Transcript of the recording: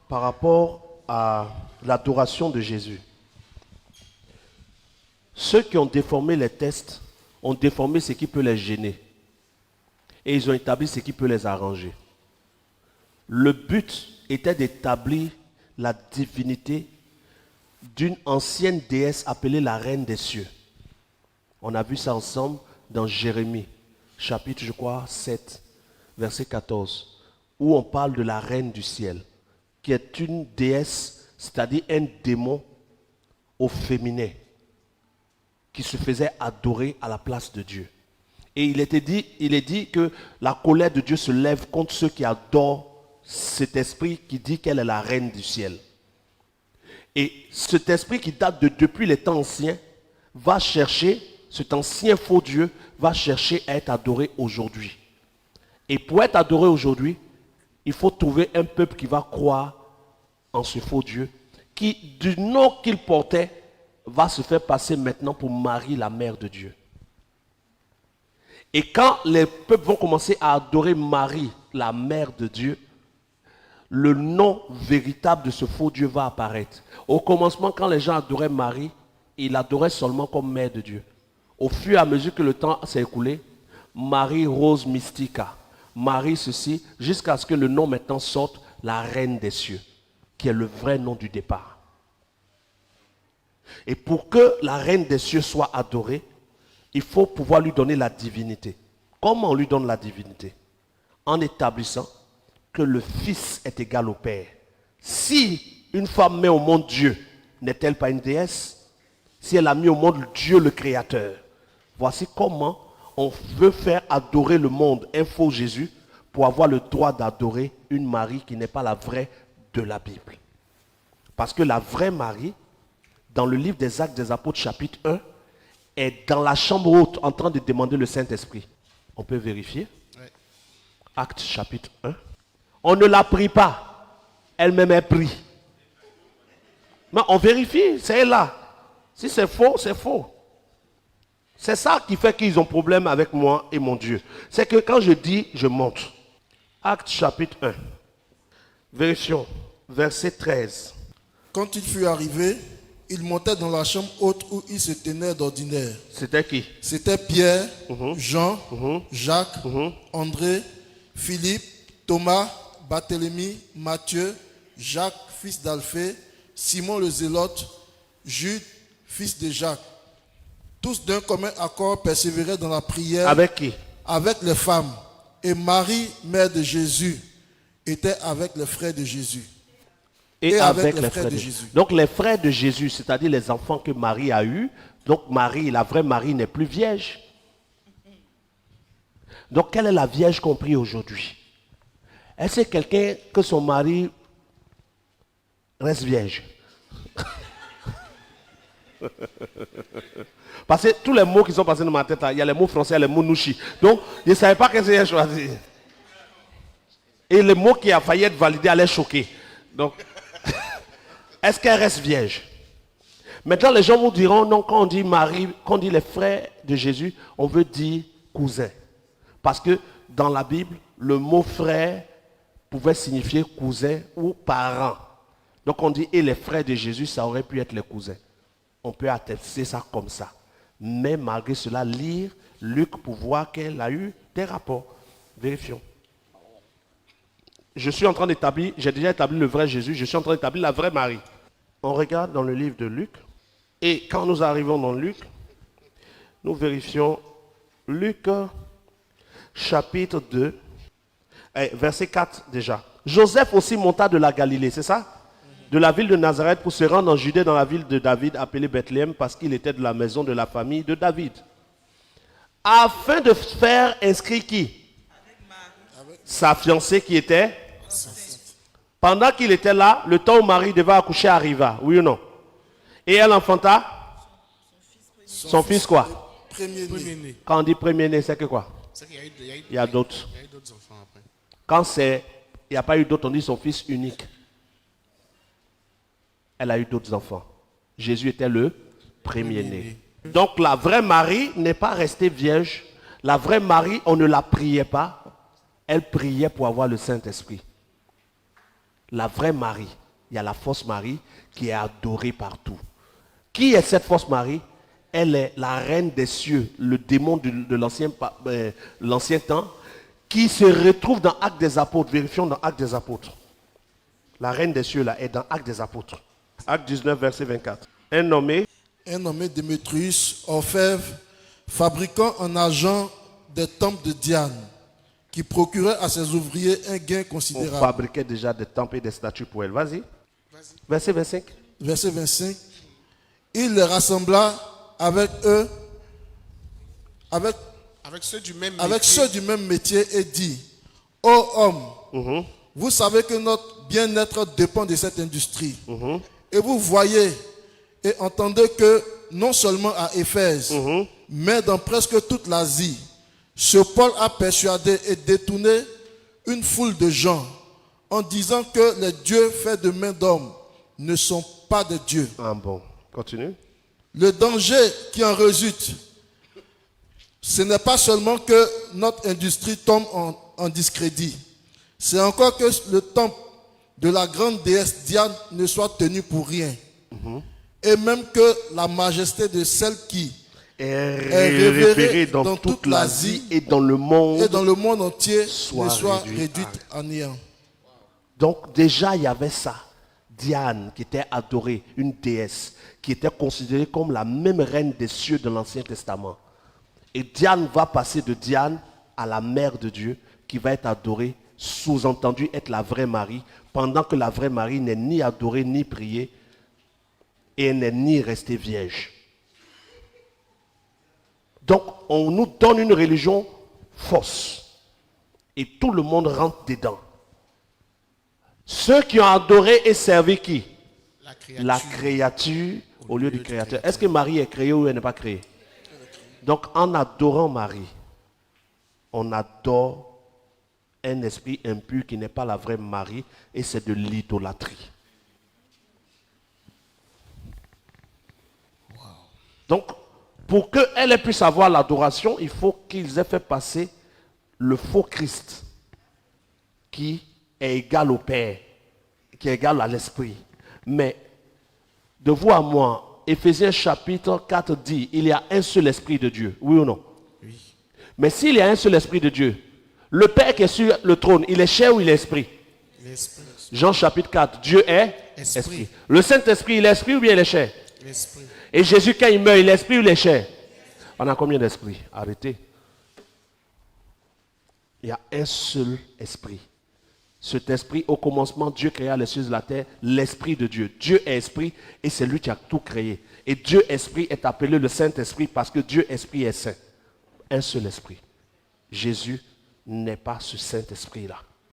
par rapport à l'adoration de Jésus. Ceux qui ont déformé les textes ont déformé ce qui peut les gêner. Et ils ont établi ce qui peut les arranger. Le but était d'établir la divinité d'une ancienne déesse appelée la Reine des Cieux. On a vu ça ensemble dans Jérémie, chapitre, je crois, 7, verset 14, où on parle de la Reine du Ciel, qui est une déesse, c'est-à-dire un démon au féminin, qui se faisait adorer à la place de Dieu. Et il est dit que la colère de Dieu se lève contre ceux qui adorent cet esprit qui dit qu'elle est la reine du ciel. Et cet esprit qui date depuis les temps anciens va chercher, cet ancien faux Dieu va chercher à être adoré aujourd'hui. Et pour être adoré aujourd'hui, il faut trouver un peuple qui va croire en ce faux Dieu, qui, du nom qu'il portait, va se faire passer maintenant pour Marie, la mère de Dieu. Et quand les peuples vont commencer à adorer Marie, la mère de Dieu, le nom véritable de ce faux Dieu va apparaître. Au commencement, quand les gens adoraient Marie, ils l'adoraient seulement comme mère de Dieu. Au fur et à mesure que le temps s'est écoulé, Marie Rose Mystica, Marie ceci, jusqu'à ce que le nom maintenant sorte, la Reine des Cieux, qui est le vrai nom du départ. Et pour que la Reine des Cieux soit adorée, il faut pouvoir lui donner la divinité. Comment on lui donne la divinité? En établissant que le Fils est égal au Père. Si une femme met au monde Dieu, n'est-elle pas une déesse? Si elle a mis au monde Dieu le Créateur, voici comment on veut faire adorer le monde un faux Jésus pour avoir le droit d'adorer une Marie qui n'est pas la vraie de la Bible. Parce que la vraie Marie, dans le livre des Actes des Apôtres chapitre 1, est dans la chambre haute en train de demander le Saint-Esprit. On peut vérifier. Oui. Actes chapitre 1. On ne la prie pas. Elle-même est prie. Mais on vérifie, c'est là. Si c'est faux, c'est faux. C'est ça qui fait qu'ils ont problème avec moi et mon Dieu. C'est que quand je dis, je monte. Actes chapitre 1. Vérifions. Verset 13. Quand il fut arrivé, il montait dans la chambre haute où il se tenait d'ordinaire. C'était qui? C'était Pierre, Jean, Jacques, André, Philippe, Thomas, Barthélemy, Matthieu, Jacques, fils d'Alphée, Simon le Zélote, Jude, fils de Jacques. Tous d'un commun accord persévéraient dans la prière. Avec qui? Avec les femmes. Et Marie, mère de Jésus, était avec les frères de Jésus. Et avec les frères de Jésus. Donc les frères de Jésus, c'est-à-dire les enfants que Marie a eus. Donc Marie, la vraie Marie n'est plus vierge. Donc quelle est la vierge qu'on prie aujourd'hui? Est-ce que quelqu'un que son mari reste vierge? Parce que tous les mots qui sont passés dans ma tête, il y a les mots français, les mots nouchi. Donc je ne savais pas qu'est-ce que j'ai choisi. Et le mot qui a failli être validé allait choquer. Donc est-ce qu'elle reste vierge? Maintenant, les gens vous diront, non, quand on dit Marie, quand on dit les frères de Jésus, on veut dire cousin. Parce que dans la Bible, le mot frère pouvait signifier cousin ou parent. Donc on dit, et les frères de Jésus, ça aurait pu être les cousins. On peut attester ça comme ça. Mais malgré cela, lire Luc pour voir qu'elle a eu des rapports. Vérifions. Je suis en train d'établir, j'ai déjà établi le vrai Jésus, je suis en train d'établir la vraie Marie. On regarde dans le livre de Luc, et quand nous arrivons dans Luc, nous vérifions Luc chapitre 2, verset 4 déjà. Joseph aussi monta de la Galilée, c'est ça? De la ville de Nazareth pour se rendre en Judée dans la ville de David appelée Bethléem parce qu'il était de la maison de la famille de David. Afin de faire inscrire qui? Sa fiancée qui était? Pendant qu'il était là, le temps où Marie devait accoucher arriva, oui ou non? Et elle enfanta? Son fils quoi? Premier-né. Quand on dit premier-né, c'est que quoi? Il y a d'autres. Quand il n'y a pas eu d'autres, on dit son fils unique. Elle a eu d'autres enfants. Jésus était le premier-né. Donc la vraie Marie n'est pas restée vierge. La vraie Marie, on ne la priait pas. Elle priait pour avoir le Saint-Esprit. La vraie Marie, il y a la fausse Marie qui est adorée partout. Qui est cette fausse Marie? Elle est la reine des cieux, le démon de l'ancien temps, qui se retrouve dans Actes des Apôtres. Vérifions dans Actes des Apôtres. La reine des cieux là est dans Actes des Apôtres. Acte 19, verset 24. Un nommé Démétrius, orfèvre, fabriquant en argent des temples de Diane, qui procurait à ses ouvriers un gain on considérable. fabriquait déjà des temples et des statues pour elle. Vas-y. Verset 25. Verset 25. Il les rassembla avec eux, avec Avec ceux du même métier et dit, ô homme, vous savez que notre bien-être dépend de cette industrie. Et vous voyez et entendez que non seulement à Éphèse, mais dans presque toute l'Asie, ce Paul a persuadé et détourné une foule de gens en disant que les dieux faits de main d'homme ne sont pas des dieux. Ah bon, continue. Le danger qui en résulte, ce n'est pas seulement que notre industrie tombe en discrédit, c'est encore que le temple de la grande déesse Diane ne soit tenu pour rien. Et même que la majesté de celle qui est révérée dans toute l'Asie et dans le monde entier soit soit réduite réduite à néant. Donc déjà il y avait ça. Diane qui était adorée, une déesse, qui était considérée comme la même reine des cieux de l'Ancien Testament. Et Diane va passer de Diane à la mère de Dieu qui va être adorée, sous-entendu être la vraie Marie, pendant que la vraie Marie n'est ni adorée ni priée et elle n'est ni restée vierge. Donc on nous donne une religion fausse et tout le monde rentre dedans. Ceux qui ont adoré et servi qui? La créature au lieu du créateur. Est-ce que Marie est créée ou elle n'est pas créée? Donc en adorant Marie, on adore un esprit impur qui n'est pas la vraie Marie et c'est de l'idolâtrie. Donc pour qu'elle puisse avoir l'adoration, il faut qu'ils aient fait passer le faux Christ qui est égal au Père, qui est égal à l'Esprit. Mais de vous à moi, Éphésiens chapitre 4 dit, il y a un seul Esprit de Dieu, oui ou non? Oui. Mais s'il y a un seul Esprit de Dieu, le Père qui est sur le trône, il est chair ou il est esprit? l'esprit. Jean chapitre 4, Dieu est esprit. Le Saint-Esprit, il est esprit ou bien il est chair? L'esprit. Et Jésus, quand il meurt, il est esprit ou il est chair? On a combien d'esprits? Arrêtez. Il y a un seul esprit. Cet esprit, au commencement, Dieu créa les cieux et la terre, l'esprit de Dieu. Dieu est esprit et c'est lui qui a tout créé. Et Dieu esprit est appelé le Saint-Esprit parce que Dieu esprit est saint. Un seul esprit. Jésus n'est pas ce Saint-Esprit-là.